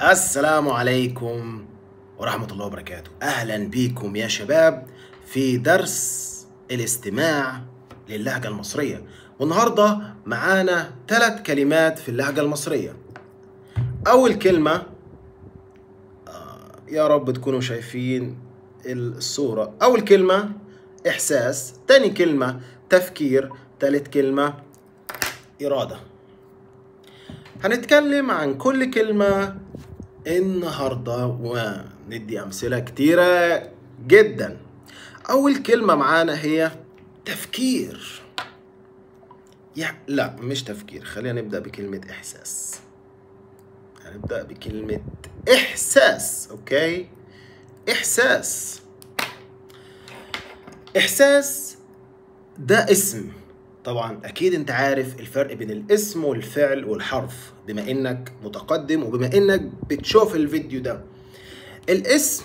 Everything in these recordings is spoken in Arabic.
السلام عليكم ورحمة الله وبركاته. أهلا بكم يا شباب في درس الاستماع للهجة المصرية، والنهاردة معانا 3 كلمات في اللهجة المصرية. أول كلمة يا رب تكونوا شايفين الصورة. أول كلمة إحساس، تاني كلمة تفكير، تالت كلمة إرادة. هنتكلم عن كل كلمة النهاردة وندي أمثلة كتيرة جدا. أول كلمة معانا هي تفكير. لا مش تفكير، خلينا نبدأ بكلمة إحساس. هنبدأ بكلمة إحساس. أوكي، إحساس. إحساس ده اسم. طبعا أكيد أنت عارف الفرق بين الاسم والفعل والحرف، بما إنك متقدم وبما إنك بتشوف الفيديو ده. الاسم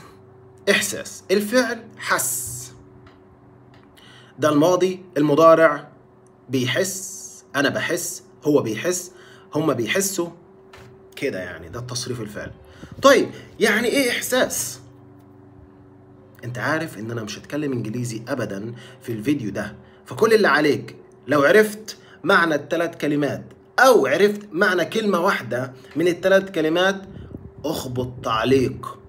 إحساس، الفعل حس. ده الماضي، المضارع بيحس، أنا بحس، هو بيحس، هما بيحسوا كده، يعني ده التصريف الفعل. طيب يعني إيه إحساس؟ أنت عارف إن أنا مش هتكلم إنجليزي أبدا في الفيديو ده، فكل اللي عليك لو عرفت معنى ال3 كلمات أو عرفت معنى كلمة واحدة من ال3 كلمات، اخبط تعليق،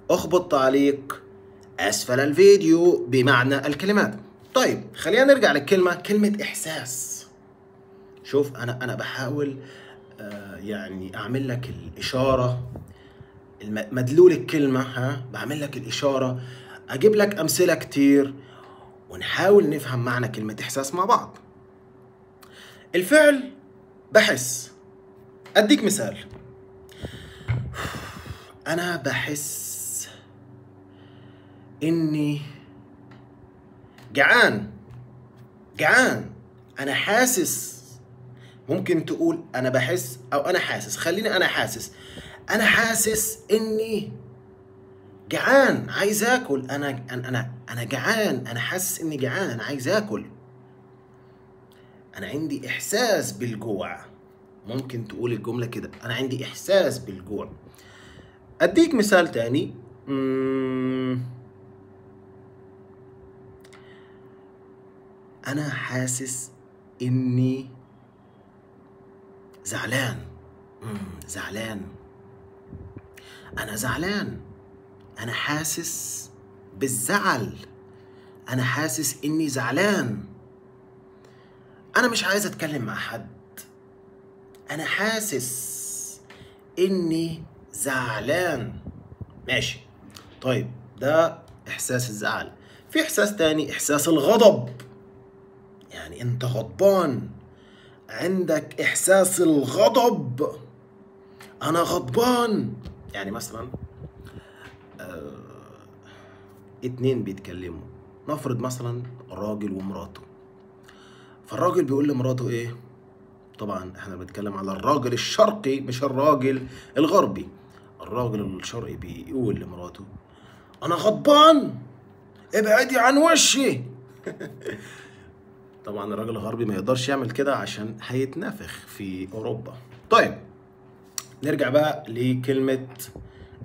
اخبط تعليق أسفل الفيديو بمعنى الكلمات. طيب خلينا نرجع للكلمة، كلمة إحساس. شوف أنا بحاول يعني أعمل لك الإشارة، مدلول الكلمة، بعمل لك الإشارة، أجيب لك أمثلة كتير ونحاول نفهم معنى كلمة إحساس مع بعض. الفعل بحس. أديك مثال، أنا بحس إني جعان. أنا حاسس. ممكن تقول أنا بحس أو أنا حاسس. خليني أنا حاسس. أنا حاسس إني جعان، عايز آكل. أنا جعان، أنا حاسس إني جعان، عايز آكل. أنا عندي إحساس بالجوع. ممكن تقول الجملة كده، أنا عندي إحساس بالجوع. أديك مثال تاني. أنا حاسس إني زعلان. أنا زعلان. أنا حاسس بالزعل. أنا حاسس إني زعلان. أنا مش عايز أتكلم مع حد. أنا حاسس إني زعلان. ماشي. طيب ده إحساس الزعل. في إحساس تاني، إحساس الغضب. يعني أنت غضبان، عندك إحساس الغضب. أنا غضبان. يعني مثلا 2 بيتكلموا، نفرض مثلا راجل ومراته، فالراجل بيقول لمراته إيه؟ طبعا احنا بنتكلم على الراجل الشرقي مش الراجل الغربي. الراجل الشرقي بيقول لمراته أنا غضبان، ابعدي عن وشي. طبعا الراجل الغربي ما يقدرش يعمل كده عشان هيتنفخ في أوروبا. طيب نرجع بقى لكلمة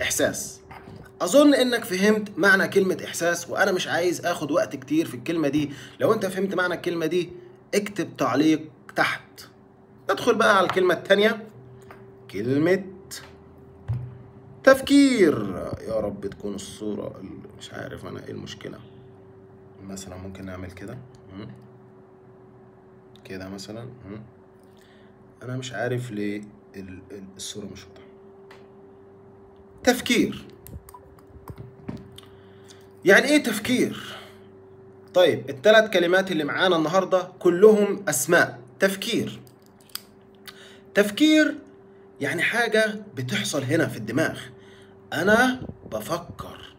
إحساس. أظن إنك فهمت معنى كلمة إحساس، وأنا مش عايز آخد وقت كتير في الكلمة دي. لو أنت فهمت معنى الكلمة دي اكتب تعليق تحت. ندخل بقى على الكلمة التانية، كلمة تفكير. يا رب تكون الصورة، مش عارف أنا إيه المشكلة. مثلا ممكن نعمل كده كده مثلا. أنا مش عارف ليه الصورة مش واضحة. تفكير. يعني إيه تفكير؟ طيب ال3 كلمات اللي معانا النهاردة كلهم أسماء. تفكير يعني حاجة بتحصل هنا في الدماغ. أنا بفكر.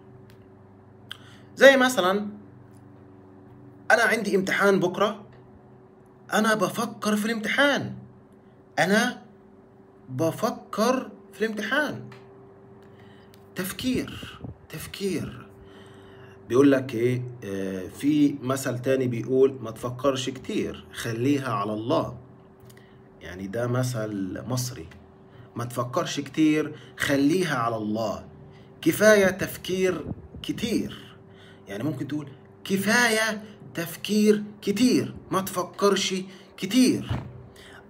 زي مثلا أنا عندي امتحان بكرة، أنا بفكر في الامتحان. أنا بفكر في الامتحان. تفكير. بيقول لك ايه، في مثل تاني بيقول ما تفكرش كتير، خليها على الله. يعني ده مثل مصري. ما تفكرش كتير، خليها على الله. كفاية تفكير كتير، يعني ممكن تقول كفاية تفكير كتير، ما تفكرش كتير.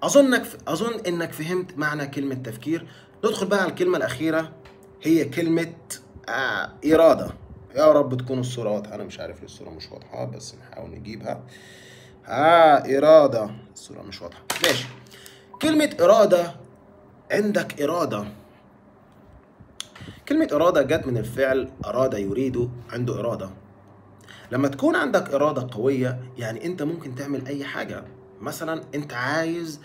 أظن إنك فهمت معنى كلمة تفكير. ندخل بقى على الكلمة الأخيرة، هي كلمة إرادة. يا رب تكون الصورة واضحة، أنا مش عارف ليه الصورة مش واضحة، بس نحاول نجيبها. إرادة، الصورة مش واضحة، ماشي. كلمة إرادة، عندك إرادة. كلمة إرادة جت من الفعل أراد يريد، عنده إرادة. لما تكون عندك إرادة قوية، يعني أنت ممكن تعمل أي حاجة. مثلا أنت عايز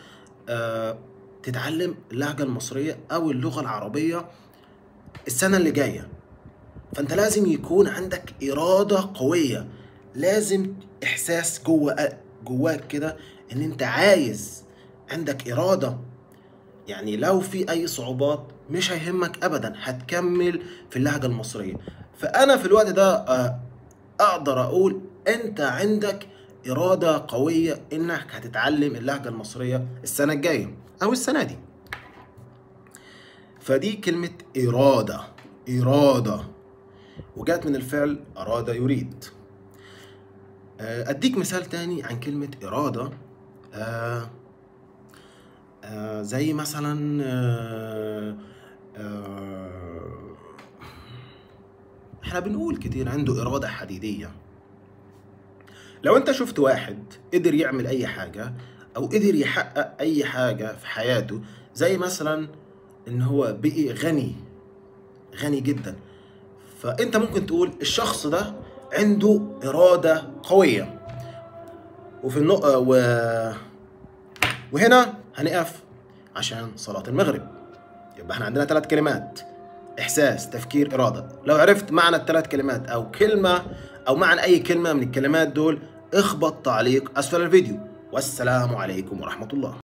تتعلم اللهجة المصرية أو اللغة العربية السنة اللي جاية، فأنت لازم يكون عندك إرادة قوية، لازم إحساس جواك كده إن أنت عايز، عندك إرادة. يعني لو في أي صعوبات مش هيهمك أبدا، هتكمل في اللهجة المصرية. فأنا في الوقت ده أقدر أقول أنت عندك إرادة قوية إنك هتتعلم اللهجة المصرية السنة الجاية أو السنة دي. فدي كلمة إرادة، إرادة، وجات من الفعل أراد يريد. أديك مثال تاني عن كلمة إرادة. زي مثلا احنا بنقول كتير عنده إرادة حديدية. لو انت شفت واحد قدر يعمل اي حاجة او قدر يحقق اي حاجة في حياته، زي مثلا ان هو بقي غني جدا، فانت ممكن تقول الشخص ده عنده إرادة قوية. وفي النقطة وهنا هنقف عشان صلاة المغرب. يبقى احنا عندنا 3 كلمات: إحساس، تفكير، إرادة. لو عرفت معنى ال3 كلمات أو كلمة أو معنى أي كلمة من الكلمات دول، اخبط تعليق أسفل الفيديو. والسلام عليكم ورحمة الله.